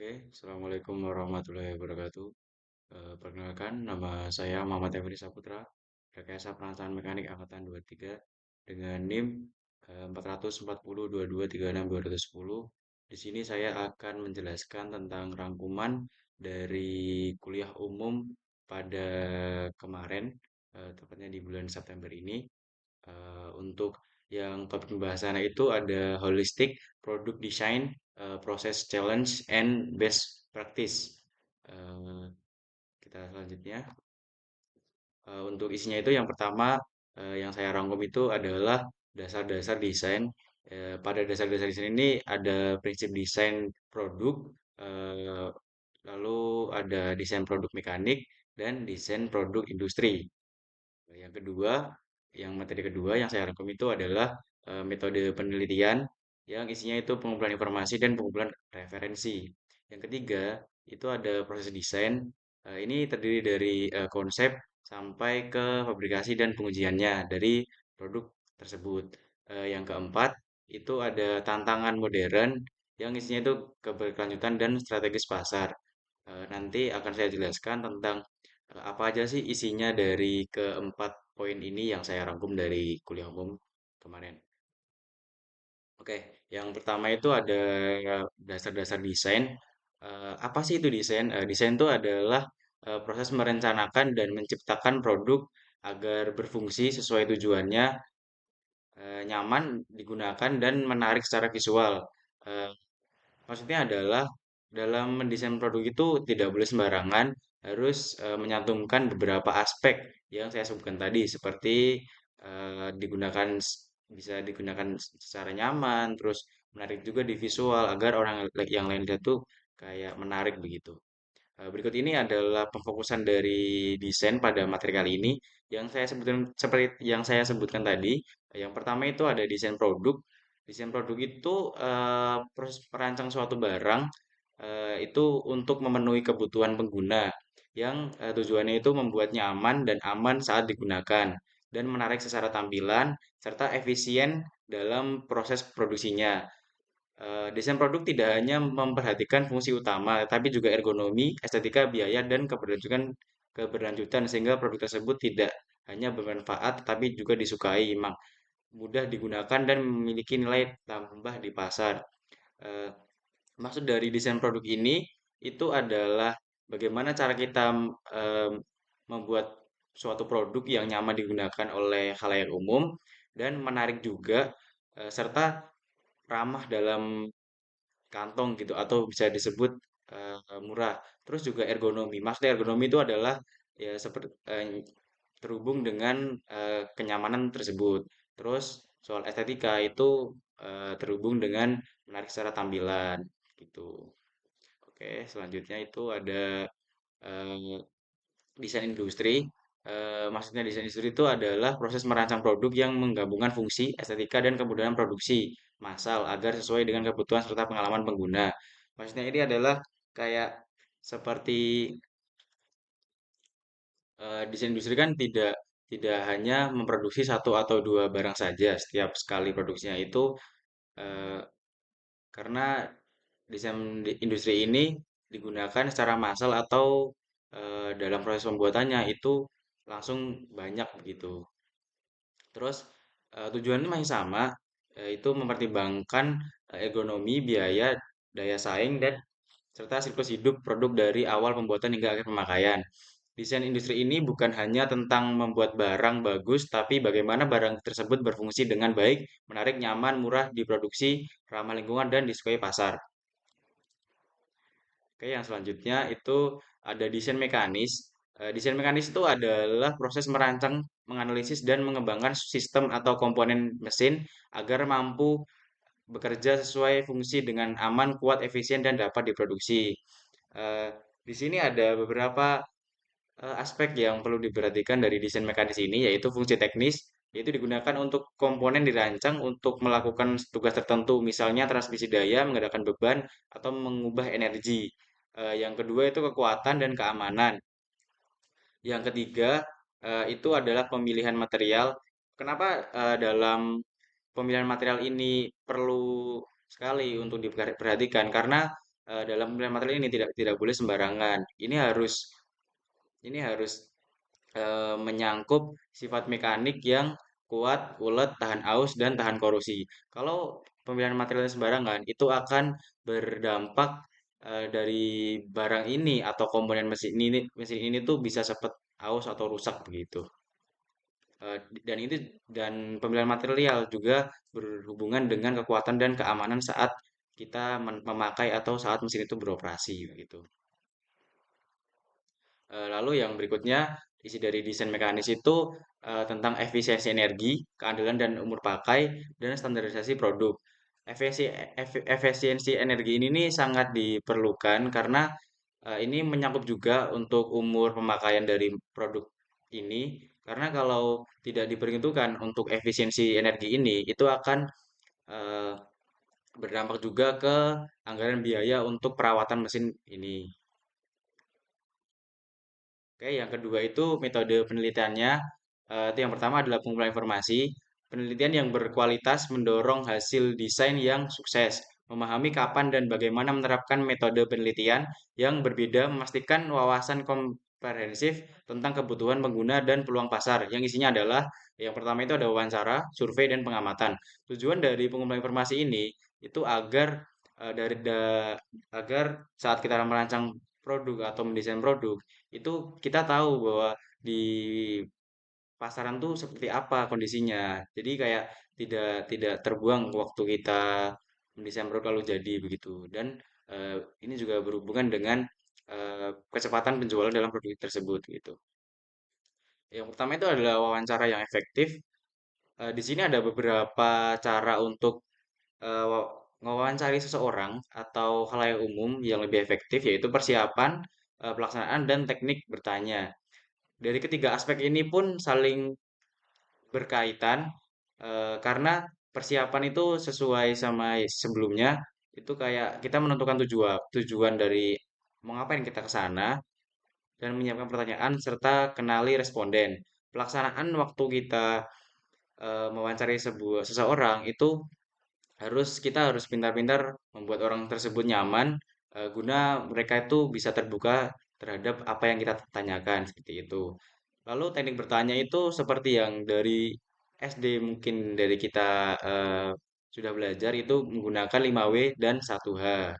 Oke, Assalamualaikum warahmatullahi wabarakatuh. Perkenalkan, nama saya Muhammad Efri Saputra, Rekayasa Perancangan Mekanik Angkatan 23 dengan NIM 4402236 Di sini saya akan menjelaskan tentang rangkuman dari kuliah umum pada kemarin, tepatnya di bulan September ini. Untuk yang topik pembahasannya itu ada holistic product design, process challenge, and best practice. Eh, kita selanjutnya, untuk isinya itu yang pertama yang saya rangkum itu adalah dasar-dasar desain. Pada dasar-dasar desain ini ada prinsip desain produk, eh, lalu ada desain produk mekanik dan desain produk industri. Yang kedua, yang materi kedua yang saya rangkum itu adalah metode penelitian yang isinya itu pengumpulan informasi dan pengumpulan referensi. Yang ketiga, itu ada proses desain. Ini terdiri dari konsep sampai ke fabrikasi dan pengujiannya dari produk tersebut. Yang keempat, itu ada tantangan modern yang isinya itu keberlanjutan dan strategis pasar. Nanti akan saya jelaskan tentang apa aja sih isinya dari keempat poin ini yang saya rangkum dari kuliah umum kemarin. Oke, yang pertama itu ada dasar-dasar desain. Apa sih itu desain? Desain itu adalah proses merencanakan dan menciptakan produk agar berfungsi sesuai tujuannya, nyaman digunakan dan menarik secara visual. Eh, Maksudnya adalah dalam mendesain produk itu tidak boleh sembarangan, harus menyantumkan beberapa aspek yang saya sebutkan tadi, seperti digunakan bisa digunakan secara nyaman, terus menarik juga di visual agar orang yang lain lihat tuh kayak menarik begitu. Berikut ini adalah pemfokusan dari desain pada materi kali ini yang saya sebutkan seperti yang saya sebutkan tadi. Yang pertama itu ada desain produk. Desain produk itu proses merancang suatu barang itu untuk memenuhi kebutuhan pengguna yang tujuannya itu membuat nyaman dan aman saat digunakan dan menarik secara tampilan serta efisien dalam proses produksinya. Desain produk tidak hanya memperhatikan fungsi utama, tapi juga ergonomi, estetika, biaya, dan keberlanjutan sehingga produk tersebut tidak hanya bermanfaat, tapi juga disukai, mudah digunakan dan memiliki nilai tambah di pasar. Eh, Maksud dari desain produk ini itu adalah bagaimana cara kita em, membuat suatu produk yang nyaman digunakan oleh khalayak umum dan menarik juga serta ramah dalam kantong gitu atau bisa disebut murah. Terus juga ergonomi. Maksud ergonomi itu adalah ya seperti terhubung dengan kenyamanan tersebut. Terus soal estetika itu terhubung dengan menarik secara tampilan gitu. Oke, selanjutnya itu ada eh, desain industri. Maksudnya desain industri itu adalah proses merancang produk yang menggabungkan fungsi, estetika, dan kemudahan produksi massal agar sesuai dengan kebutuhan serta pengalaman pengguna. Maksudnya ini adalah kayak seperti desain industri kan tidak tidak hanya memproduksi satu atau dua barang saja setiap sekali produksinya itu eh, karena desain industri ini digunakan secara massal atau dalam proses pembuatannya itu langsung banyak begitu. Terus tujuannya masih sama, yaitu mempertimbangkan ergonomi, biaya, daya saing, dan serta siklus hidup produk dari awal pembuatan hingga akhir pemakaian. Desain industri ini bukan hanya tentang membuat barang bagus, tapi bagaimana barang tersebut berfungsi dengan baik, menarik, nyaman, murah diproduksi, ramah lingkungan, dan disukai pasar. Oke, yang selanjutnya itu ada desain mekanis. Desain mekanis itu adalah proses merancang, menganalisis, dan mengembangkan sistem atau komponen mesin agar mampu bekerja sesuai fungsi dengan aman, kuat, efisien, dan dapat diproduksi. Eh, di sini ada beberapa aspek yang perlu diperhatikan dari desain mekanis ini, yaitu fungsi teknis, yaitu digunakan untuk komponen dirancang untuk melakukan tugas tertentu, misalnya transmisi daya, menggerakkan beban, atau mengubah energi. Yang kedua itu kekuatan dan keamanan. Yang ketiga itu adalah pemilihan material. Kenapa dalam pemilihan material ini perlu sekali untuk diperhatikan? Karena dalam pemilihan material ini tidak boleh sembarangan. Ini harus menyangkut sifat mekanik yang kuat, ulet, tahan aus, dan tahan korosi. Kalau pemilihan material sembarangan, itu akan berdampak dari barang ini atau komponen mesin ini tuh bisa cepat aus atau rusak begitu. Eh, dan itu dan pemilihan material juga berhubungan dengan kekuatan dan keamanan saat kita memakai atau saat mesin itu beroperasi begitu. Lalu yang berikutnya, isi dari desain mekanis itu tentang efisiensi energi, keandalan dan umur pakai, dan standarisasi produk. Efisiensi energi ini nih sangat diperlukan karena ini menyangkut juga untuk umur pemakaian dari produk ini. Karena kalau tidak diperhitungkan untuk efisiensi energi ini, itu akan eh, berdampak juga ke anggaran biaya untuk perawatan mesin ini. Oke, yang kedua itu metode penelitiannya. Itu yang pertama adalah pengumpulan informasi. Penelitian yang berkualitas mendorong hasil desain yang sukses. Memahami kapan dan bagaimana menerapkan metode penelitian yang berbeda, memastikan wawasan komprehensif tentang kebutuhan pengguna dan peluang pasar. Yang isinya adalah yang pertama itu ada wawancara, survei, dan pengamatan. Tujuan dari pengumpulan informasi ini itu agar saat kita merancang produk atau mendesain produk itu kita tahu bahwa di pasaran tuh seperti apa kondisinya. Jadi kayak tidak tidak terbuang waktu kita mendesain produk lalu jadi begitu. Dan ini juga berhubungan dengan kecepatan penjualan dalam produk tersebut gitu. Yang pertama itu adalah wawancara yang efektif. Di sini ada beberapa cara untuk mewawancari seseorang atau khalayak umum yang lebih efektif, yaitu persiapan, pelaksanaan, dan teknik bertanya. Dari ketiga aspek ini pun saling berkaitan karena persiapan itu sesuai sama sebelumnya itu kayak kita menentukan tujuan tujuan dari mau ngapain kita ke sana dan menyiapkan pertanyaan serta kenali responden. Pelaksanaan waktu kita mewawancari seseorang itu kita harus pintar-pintar membuat orang tersebut nyaman guna mereka itu bisa terbuka terhadap apa yang kita tanyakan seperti itu. Lalu teknik bertanya itu seperti yang dari SD mungkin dari kita sudah belajar itu menggunakan 5W dan 1H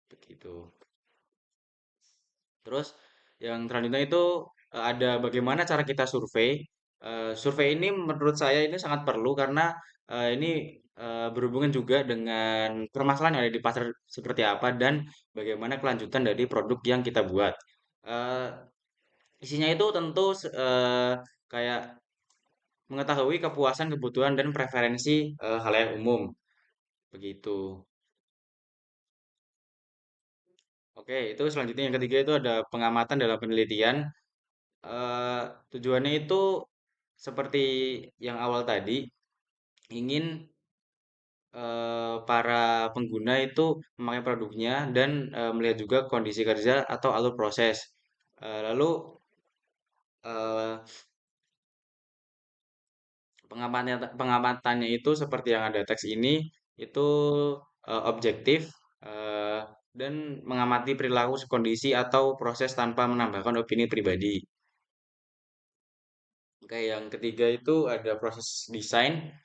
begitu. Terus yang selanjutnya itu ada bagaimana cara kita survei. Survei ini menurut saya ini sangat perlu karena ini berhubungan juga dengan permasalahan yang ada di pasar seperti apa dan bagaimana kelanjutan dari produk yang kita buat. Eh, Isinya itu tentu kayak mengetahui kepuasan, kebutuhan, dan preferensi halayak umum begitu. Oke, itu selanjutnya yang ketiga itu ada pengamatan dalam penelitian. eh, Tujuannya itu seperti yang awal tadi, ingin para pengguna itu memakai produknya dan melihat juga kondisi kerja atau alur proses. Lalu eh, pengamatannya itu seperti yang ada teks ini, itu objektif eh, dan mengamati perilaku kondisi atau proses tanpa menambahkan opini pribadi. Oke, yang ketiga itu ada proses desain.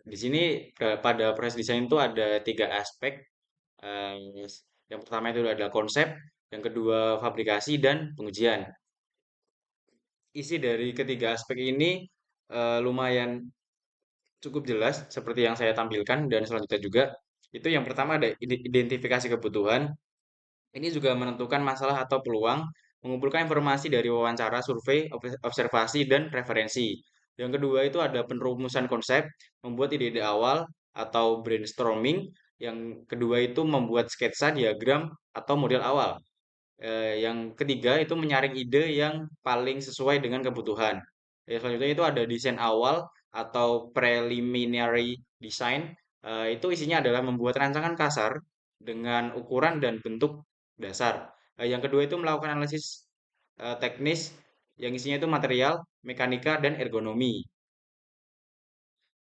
Di sini pada proses desain itu ada tiga aspek. Eh, yang pertama itu adalah konsep, yang kedua fabrikasi dan pengujian. Isi dari ketiga aspek ini lumayan cukup jelas seperti yang saya tampilkan dan selanjutnya juga. Itu yang pertama ada identifikasi kebutuhan. Ini juga menentukan masalah atau peluang, mengumpulkan informasi dari wawancara, survei, observasi, dan preferensi. Yang kedua itu ada penrumusan konsep, membuat ide-ide awal atau brainstorming. Yang kedua itu membuat sketsa, diagram, atau model awal. Yang ketiga itu menyaring ide yang paling sesuai dengan kebutuhan. Selanjutnya itu ada desain awal atau preliminary design. Itu isinya adalah membuat rancangan kasar dengan ukuran dan bentuk dasar. Yang kedua itu melakukan analisis teknis yang isinya itu material, mekanika, dan ergonomi.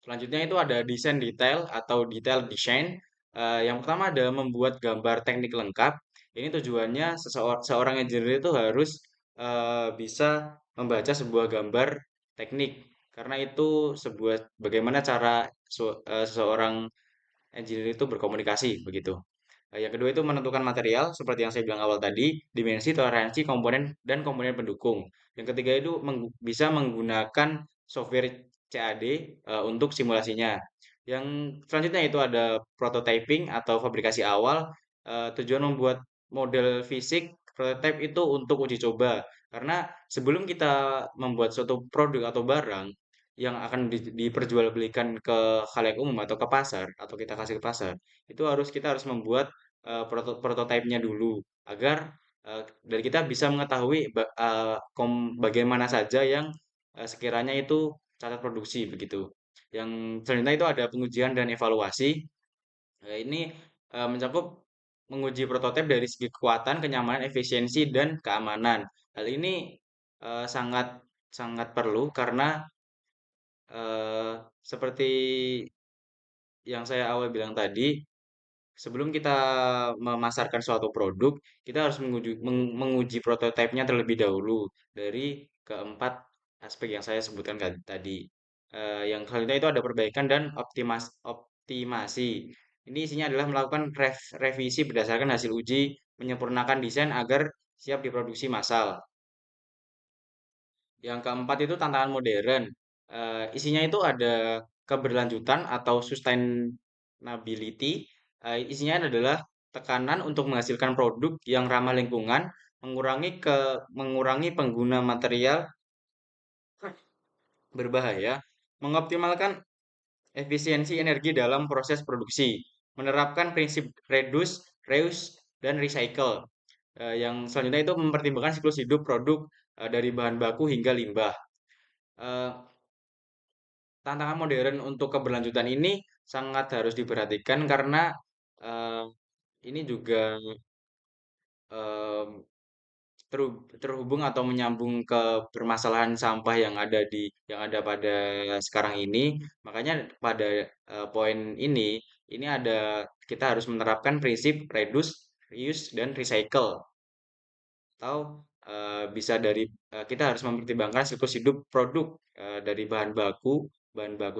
Selanjutnya itu ada desain detail atau detail design. Yang pertama ada membuat gambar teknik lengkap. Ini tujuannya seorang engineer itu harus bisa membaca sebuah gambar teknik karena itu sebuah bagaimana cara seseorang engineer itu berkomunikasi begitu. Yang kedua itu menentukan material seperti yang saya bilang awal tadi, dimensi, toleransi, komponen dan komponen pendukung. Yang ketiga itu bisa menggunakan software CAD untuk simulasinya. Yang selanjutnya itu ada prototyping atau fabrikasi awal. Tujuan membuat model fisik prototype itu untuk uji coba. Karena sebelum kita membuat suatu produk atau barang yang akan diperjualbelikan ke khalayak umum atau ke pasar atau kita kasih ke pasar, itu kita harus membuat prototipenya dulu agar dari kita bisa mengetahui bagian mana saja yang sekiranya itu cacat produksi begitu. Yang selanjutnya itu ada pengujian dan evaluasi. Ini mencakup menguji prototip dari segi kekuatan, kenyamanan, efisiensi, dan keamanan. Hal ini sangat sangat perlu karena seperti yang saya awal bilang tadi, sebelum kita memasarkan suatu produk, kita harus menguji prototipenya terlebih dahulu dari keempat aspek yang saya sebutkan tadi. Yang selanjutnya itu ada perbaikan dan optimasi. Ini isinya adalah melakukan revisi berdasarkan hasil uji, menyempurnakan desain agar siap diproduksi massal. Yang keempat itu tantangan modern. Isinya itu ada keberlanjutan atau sustainability. Isinya adalah tekanan untuk menghasilkan produk yang ramah lingkungan, mengurangi pengguna material berbahaya, mengoptimalkan efisiensi energi dalam proses produksi, menerapkan prinsip reduce, reuse, dan recycle. Yang selanjutnya itu mempertimbangkan siklus hidup produk dari bahan baku hingga limbah. Eh, Tantangan modern untuk keberlanjutan ini sangat harus diperhatikan karena eh, ini juga eh, terhubung atau menyambung ke permasalahan sampah yang ada pada sekarang ini. Makanya pada poin ini ada kita harus menerapkan prinsip reduce, reuse, dan recycle. Atau bisa dari kita harus mempertimbangkan siklus hidup produk dari bahan baku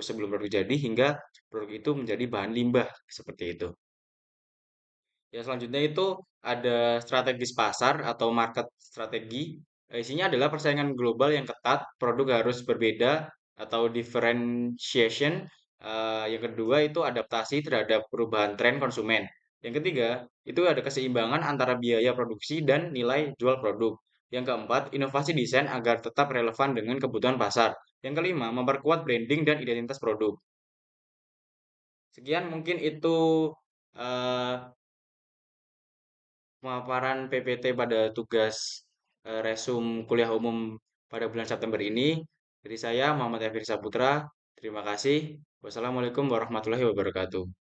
sebelum produk jadi hingga produk itu menjadi bahan limbah seperti itu. Ya, selanjutnya itu ada strategis pasar atau market strategi. Isinya adalah persaingan global yang ketat, produk harus berbeda atau differentiation. Yang kedua itu adaptasi terhadap perubahan tren konsumen. Yang ketiga itu ada keseimbangan antara biaya produksi dan nilai jual produk. Yang keempat, inovasi desain agar tetap relevan dengan kebutuhan pasar. Yang kelima, memperkuat branding dan identitas produk. Sekian mungkin itu eh, pemaparan PPT pada tugas resum kuliah umum pada bulan September ini. Dari saya, Muhammad Efir Saputra. Terima kasih. Wassalamualaikum warahmatullahi wabarakatuh.